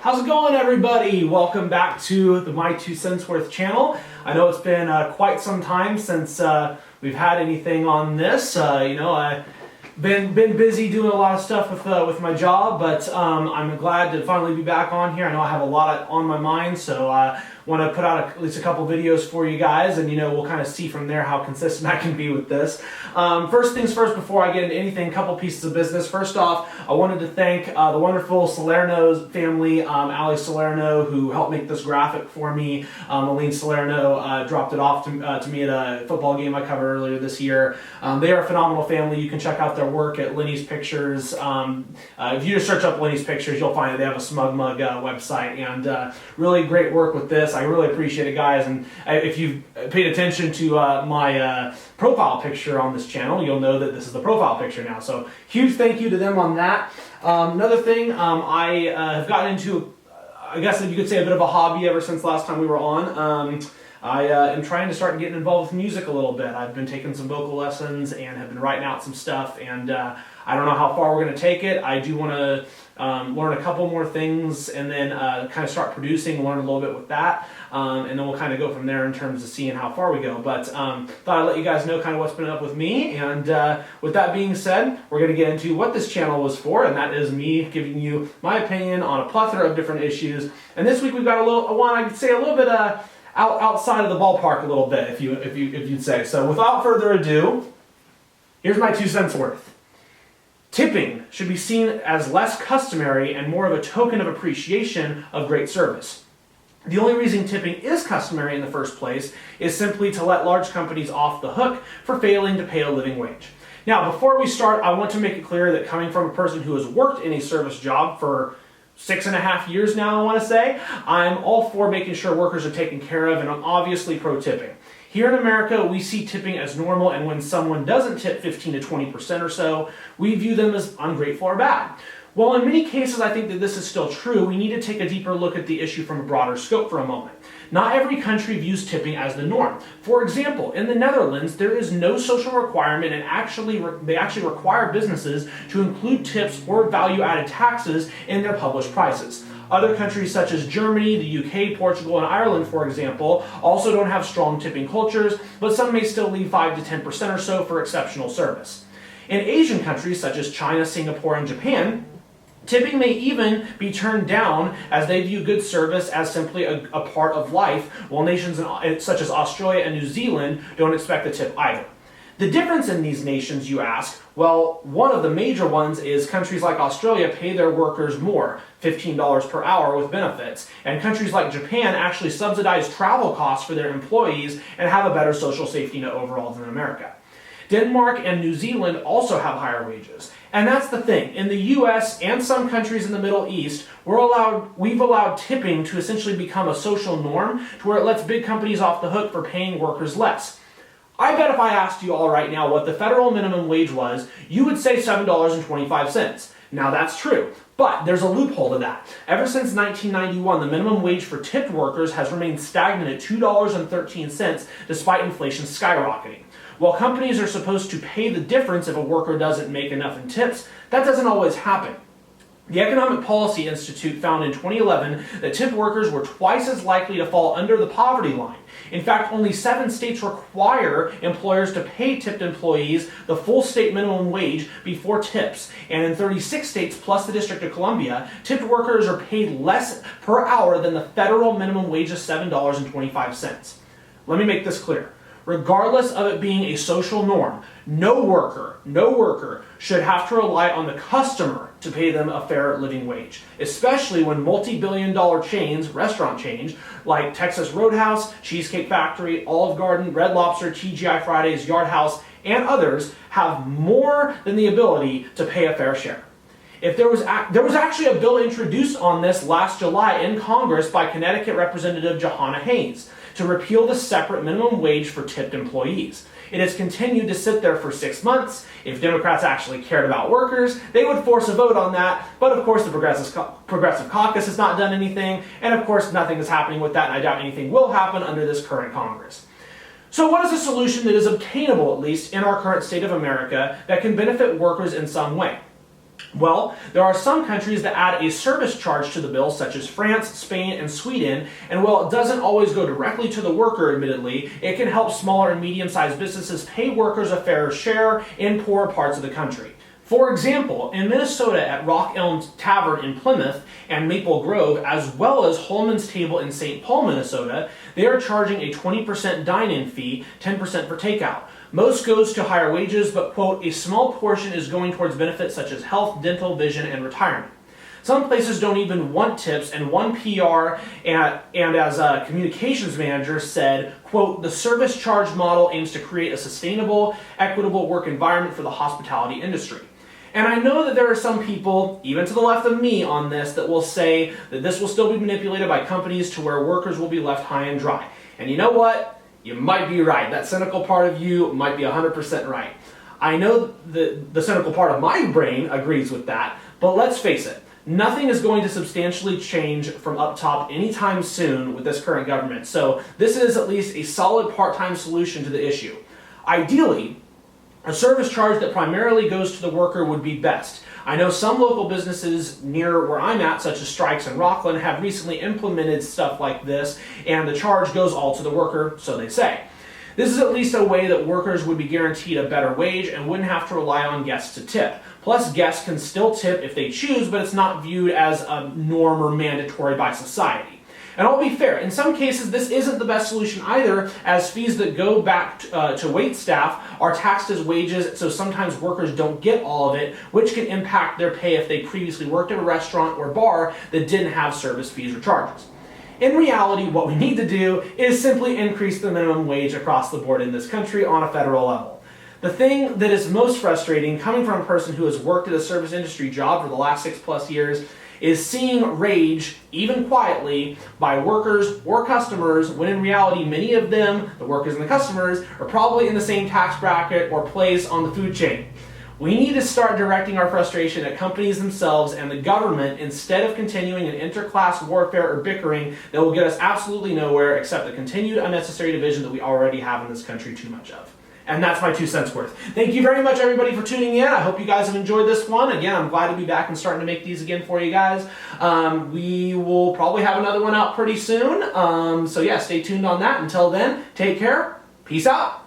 How's it going, everybody? Welcome back to the My Two Cents Worth channel. I know it's been quite some time since we've had anything on this. I've been busy doing a lot of stuff with my job, but I'm glad to finally be back on here. I know I have a lot on my mind, so I want to put out at least a couple videos for you guys, and we'll kind of see from there how consistent I can be with this. First things first, before I get into anything, a couple pieces of business. First off, I wanted to thank the wonderful Salerno family, Ali Salerno, who helped make this graphic for me. Aline Salerno dropped it off to me at a football game I covered earlier this year. They are a phenomenal family. You can check out their work at Lenny's Pictures. If you just search up Lenny's Pictures, you'll find that they have a Smug Mug website, and really great work with this. I really appreciate it, guys, and if you've paid attention to my profile picture on this channel, you'll know that this is the profile picture now, so huge thank you to them on that. Another thing, I have gotten into, I guess if you could say, a bit of a hobby ever since last time we were on. I am trying to start getting involved with music a little bit. I've been taking some vocal lessons and have been writing out some stuff, and I don't know how far we're going to take it. I do want to learn a couple more things and then kind of start producing, learn a little bit with that, and then we'll kind of go from there in terms of seeing how far we go. But thought I'd let you guys know kind of what's been up with me, and with that being said, we're going to get into what this channel was for, and that is me giving you my opinion on a plethora of different issues. And this week we've got I could say a little bit outside of the ballpark a little bit, if you'd say. So without further ado, here's my 2 cents worth. Tipping should be seen as less customary and more of a token of appreciation of great service. The only reason tipping is customary in the first place is simply to let large companies off the hook for failing to pay a living wage. Now, before we start, I want to make it clear that coming from a person who has worked in a service job for 6.5 years now, I want to say, I'm all for making sure workers are taken care of, and I'm obviously pro-tipping. Here in America, we see tipping as normal, and when someone doesn't tip 15 to 20% or so, we view them as ungrateful or bad. While in many cases I think that this is still true, we need to take a deeper look at the issue from a broader scope for a moment. Not every country views tipping as the norm. For example, in the Netherlands, there is no social requirement, and they actually require businesses to include tips or value-added taxes in their published prices. Other countries such as Germany, the UK, Portugal, and Ireland, for example, also don't have strong tipping cultures, but some may still leave 5 to 10% or so for exceptional service. In Asian countries such as China, Singapore, and Japan, tipping may even be turned down as they view good service as simply a part of life, while nations such as Australia and New Zealand don't expect a tip either. The difference in these nations, you ask? Well, one of the major ones is countries like Australia pay their workers more, $15 per hour with benefits, and countries like Japan actually subsidize travel costs for their employees and have a better social safety net overall than America. Denmark and New Zealand also have higher wages. And that's the thing. In the US and some countries in the Middle East, we've allowed tipping to essentially become a social norm to where it lets big companies off the hook for paying workers less. I bet if I asked you all right now what the federal minimum wage was, you would say $7.25. Now that's true, but there's a loophole to that. Ever since 1991, the minimum wage for tipped workers has remained stagnant at $2.13 despite inflation skyrocketing. While companies are supposed to pay the difference if a worker doesn't make enough in tips, that doesn't always happen. The Economic Policy Institute found in 2011 that tipped workers were twice as likely to fall under the poverty line. In fact, only 7 states require employers to pay tipped employees the full state minimum wage before tips. And in 36 states plus the District of Columbia, tipped workers are paid less per hour than the federal minimum wage of $7.25. Let me make this clear. Regardless of it being a social norm, no worker should have to rely on the customer to pay them a fair living wage, especially when multi-billion-dollar chains, restaurant chains, like Texas Roadhouse, Cheesecake Factory, Olive Garden, Red Lobster, TGI Fridays, Yard House, and others have more than the ability to pay a fair share. If there was actually a bill introduced on this last July in Congress by Connecticut Representative Jahana Hayes to repeal the separate minimum wage for tipped employees. It has continued to sit there for 6 months. If Democrats actually cared about workers, they would force a vote on that, but of course the Progressive Caucus has not done anything, and of course nothing is happening with that, and I doubt anything will happen under this current Congress. So what is a solution that is obtainable, at least in our current state of America, that can benefit workers in some way? Well, there are some countries that add a service charge to the bill, such as France, Spain, and Sweden, and while it doesn't always go directly to the worker, admittedly, it can help smaller and medium-sized businesses pay workers a fair share in poorer parts of the country. For example, in Minnesota at Rock Elm Tavern in Plymouth and Maple Grove, as well as Holman's Table in St. Paul, Minnesota, they are charging a 20% dine-in fee, 10% for takeout. Most goes to higher wages, but, quote, a small portion is going towards benefits such as health, dental, vision, and retirement. Some places don't even want tips, and one PR and as a communications manager said, quote, the service charge model aims to create a sustainable, equitable work environment for the hospitality industry. And I know that there are some people, even to the left of me on this, that will say that this will still be manipulated by companies to where workers will be left high and dry. And you know what? You might be right. That cynical part of you might be 100% right. I know the cynical part of my brain agrees with that, but let's face it, nothing is going to substantially change from up top anytime soon with this current government. So this is at least a solid part-time solution to the issue. Ideally, a service charge that primarily goes to the worker would be best. I know some local businesses near where I'm at, such as Strikes and Rockland, have recently implemented stuff like this, and the charge goes all to the worker, so they say. This is at least a way that workers would be guaranteed a better wage and wouldn't have to rely on guests to tip. Plus, guests can still tip if they choose, but it's not viewed as a norm or mandatory by society. And I'll be fair, in some cases this isn't the best solution either, as fees that go back to wait staff are taxed as wages, so sometimes workers don't get all of it, which can impact their pay if they previously worked at a restaurant or bar that didn't have service fees or charges. In reality, what we need to do is simply increase the minimum wage across the board in this country on a federal level. The thing that is most frustrating, coming from a person who has worked at a service industry job for the last 6+ years, is seeing rage, even quietly, by workers or customers, when in reality many of them, the workers and the customers, are probably in the same tax bracket or place on the food chain. We need to start directing our frustration at companies themselves and the government instead of continuing an interclass warfare or bickering that will get us absolutely nowhere except the continued unnecessary division that we already have in this country too much of. And that's my 2 cents worth. Thank you very much, everybody, for tuning in. I hope you guys have enjoyed this one. Again, I'm glad to be back and starting to make these again for you guys. We will probably have another one out pretty soon. So yeah, stay tuned on that. Until then, take care. Peace out.